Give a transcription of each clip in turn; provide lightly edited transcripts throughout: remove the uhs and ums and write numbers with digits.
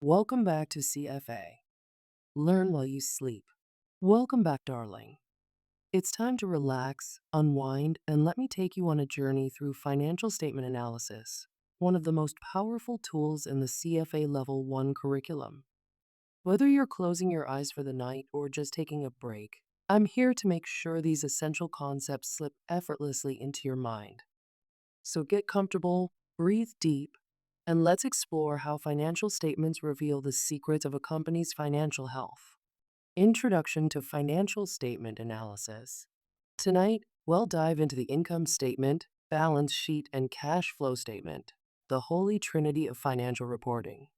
Welcome back to CFA. Learn while you sleep. Welcome back, darling. It's time to relax, unwind, and let me take you on a journey through financial statement analysis, one of the most powerful tools in the CFA Level 1 curriculum. Whether you're closing your eyes for the night or just taking a break, I'm here to make sure these essential concepts slip effortlessly into your mind. So get comfortable, breathe deep, and let's explore how financial statements reveal the secrets of a company's financial health. Introduction to Financial Statement Analysis. Tonight, we'll dive into the income statement, balance sheet, and cash flow statement, the holy trinity of financial reporting.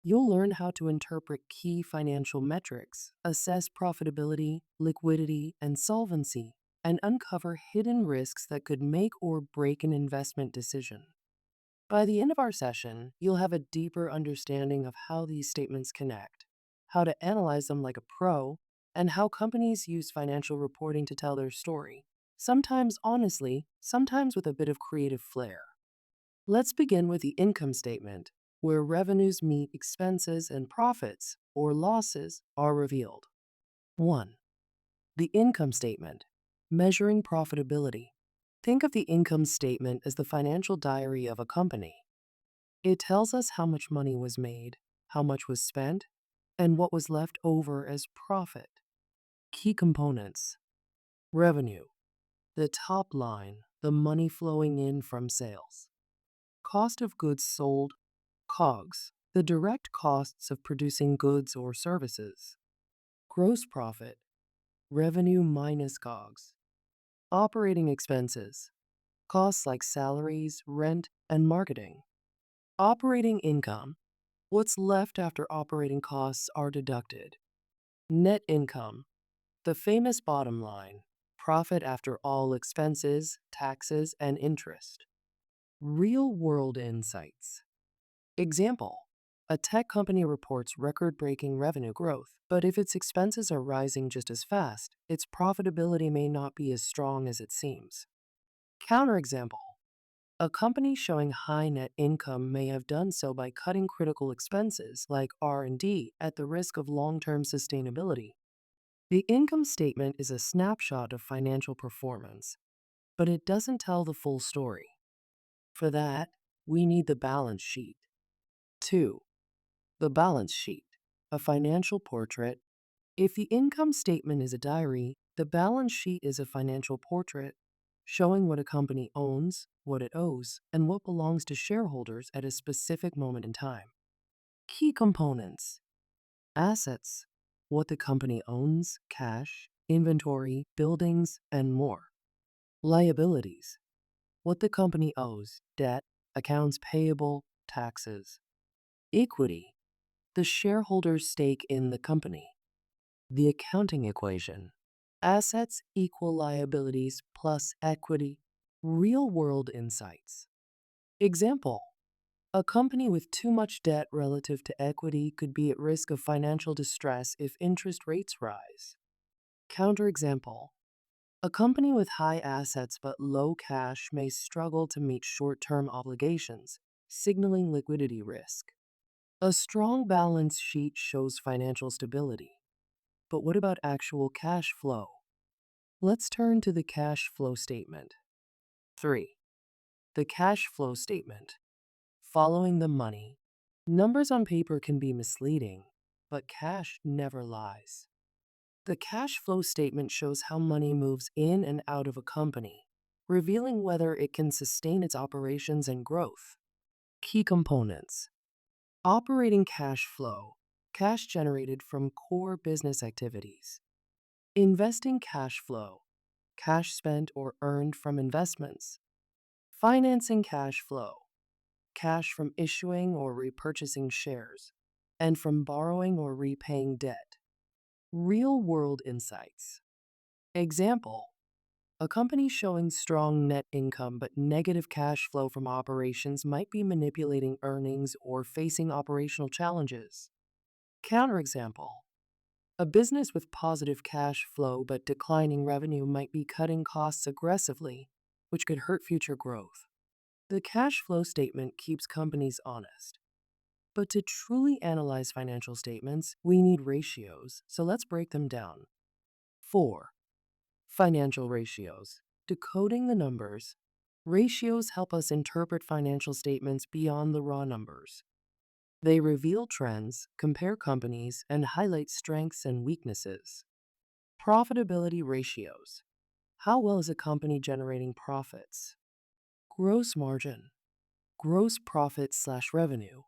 You'll learn how to interpret key financial metrics, assess profitability, liquidity, and solvency, and uncover hidden risks that could make or break an investment decision. By the end of our session, you'll have a deeper understanding of how these statements connect, how to analyze them like a pro, and how companies use financial reporting to tell their story, sometimes honestly, sometimes with a bit of creative flair. Let's begin with the income statement, where revenues meet expenses and profits, or losses, are revealed. 1. The income statement, measuring profitability. Think of the income statement as the financial diary of a company. It tells us how much money was made, how much was spent, and what was left over as profit. Key components: revenue, the top line, the money flowing in from sales. Cost of goods sold, COGS, the direct costs of producing goods or services. Gross profit, revenue minus COGS. Operating expenses, costs like salaries, rent, and marketing. Operating income, what's left after operating costs are deducted. Net income, the famous bottom line, profit after all expenses, taxes, and interest. Real-world insights. Example: a tech company reports record-breaking revenue growth, but if its expenses are rising just as fast, its profitability may not be as strong as it seems. Counterexample: a company showing high net income may have done so by cutting critical expenses like R&D at the risk of long-term sustainability. The income statement is a snapshot of financial performance, but it doesn't tell the full story. For that, we need the balance sheet. 2. The balance sheet, a financial portrait. If the income statement is a diary, the balance sheet is a financial portrait showing what a company owns, what it owes, and what belongs to shareholders at a specific moment in time. Key components: assets, what the company owns, cash, inventory, buildings, and more. Liabilities, what the company owes, debt, accounts payable, taxes. Equity, the shareholder's stake in the company. The accounting equation: assets equal liabilities plus equity. Real-world insights. Example: a company with too much debt relative to equity could be at risk of financial distress if interest rates rise. Counterexample: a company with high assets but low cash may struggle to meet short-term obligations, signaling liquidity risk. A strong balance sheet shows financial stability. But what about actual cash flow? Let's turn to the cash flow statement. 3. The cash flow statement. Following the money. Numbers on paper can be misleading, but cash never lies. The cash flow statement shows how money moves in and out of a company, revealing whether it can sustain its operations and growth. Key components: operating cash flow, cash generated from core business activities. Investing cash flow, cash spent or earned from investments. Financing cash flow, cash from issuing or repurchasing shares, and from borrowing or repaying debt. Real-world insights. Example: a company showing strong net income but negative cash flow from operations might be manipulating earnings or facing operational challenges. Counterexample: a business with positive cash flow but declining revenue might be cutting costs aggressively, which could hurt future growth. The cash flow statement keeps companies honest. But to truly analyze financial statements, we need ratios. So let's break them down. 4. Financial ratios. Decoding the numbers. Ratios help us interpret financial statements beyond the raw numbers. They reveal trends, compare companies, and highlight strengths and weaknesses. Profitability ratios. How well is a company generating profits? Gross margin. Gross profit slash revenue.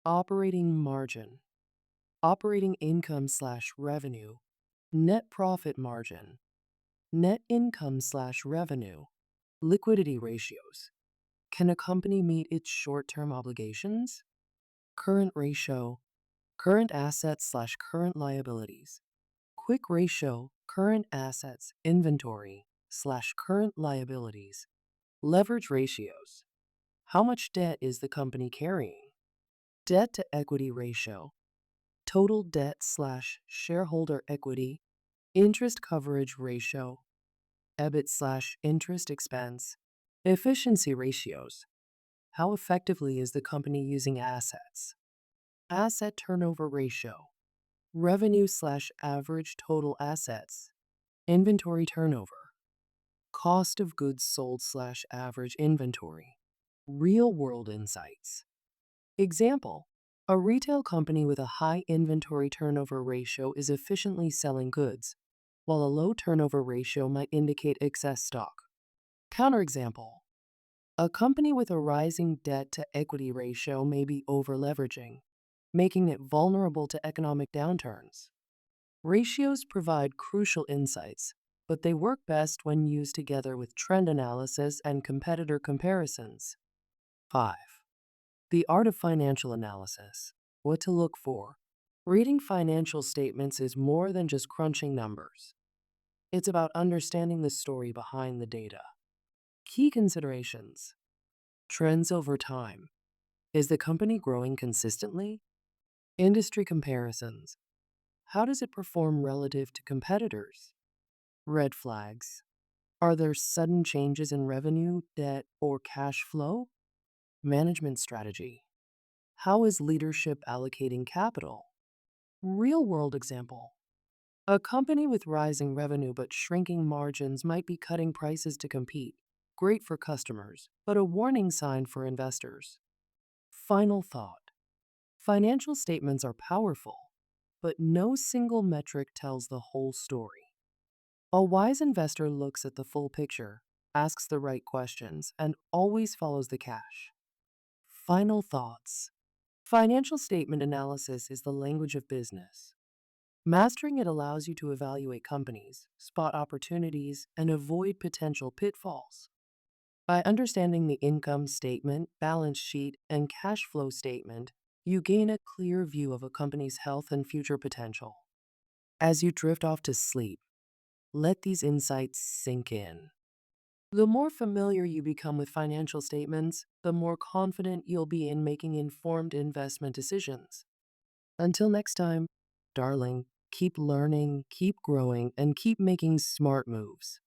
Operating margin. Operating income slash revenue. Net profit margin. Net income slash revenue. Liquidity ratios. Can a company meet its short-term obligations? Current ratio. Current assets slash current liabilities. Quick ratio. Current assets, inventory slash current liabilities. Leverage ratios. How much debt is the company carrying? Debt to equity ratio. Total debt slash shareholder equity. Interest coverage ratio. EBIT slash interest expense. Efficiency ratios. How effectively is the company using assets? Asset turnover ratio. Revenue slash average total assets. Inventory turnover. Cost of goods sold slash average inventory. Real world insights. Example: a retail company with a high inventory turnover ratio is efficiently selling goods, while a low turnover ratio might indicate excess stock. Counterexample: a company with a rising debt to equity ratio may be over-leveraging, making it vulnerable to economic downturns. Ratios provide crucial insights, but they work best when used together with trend analysis and competitor comparisons. 5. The art of financial analysis. What to look for. Reading financial statements is more than just crunching numbers. It's about understanding the story behind the data. Key considerations. Trends over time. Is the company growing consistently? Industry comparisons. How does it perform relative to competitors? Red flags. Are there sudden changes in revenue, debt, or cash flow? Management strategy. How is leadership allocating capital? Real-world example. A company with rising revenue but shrinking margins might be cutting prices to compete. Great for customers, but a warning sign for investors. Final thought. Financial statements are powerful, but no single metric tells the whole story. A wise investor looks at the full picture, asks the right questions, and always follows the cash. Final thoughts. Financial statement analysis is the language of business. Mastering it allows you to evaluate companies, spot opportunities, and avoid potential pitfalls. By understanding the income statement, balance sheet, and cash flow statement, you gain a clear view of a company's health and future potential. As you drift off to sleep, let these insights sink in. The more familiar you become with financial statements, the more confident you'll be in making informed investment decisions. Until next time, darling, keep learning, keep growing, and keep making smart moves.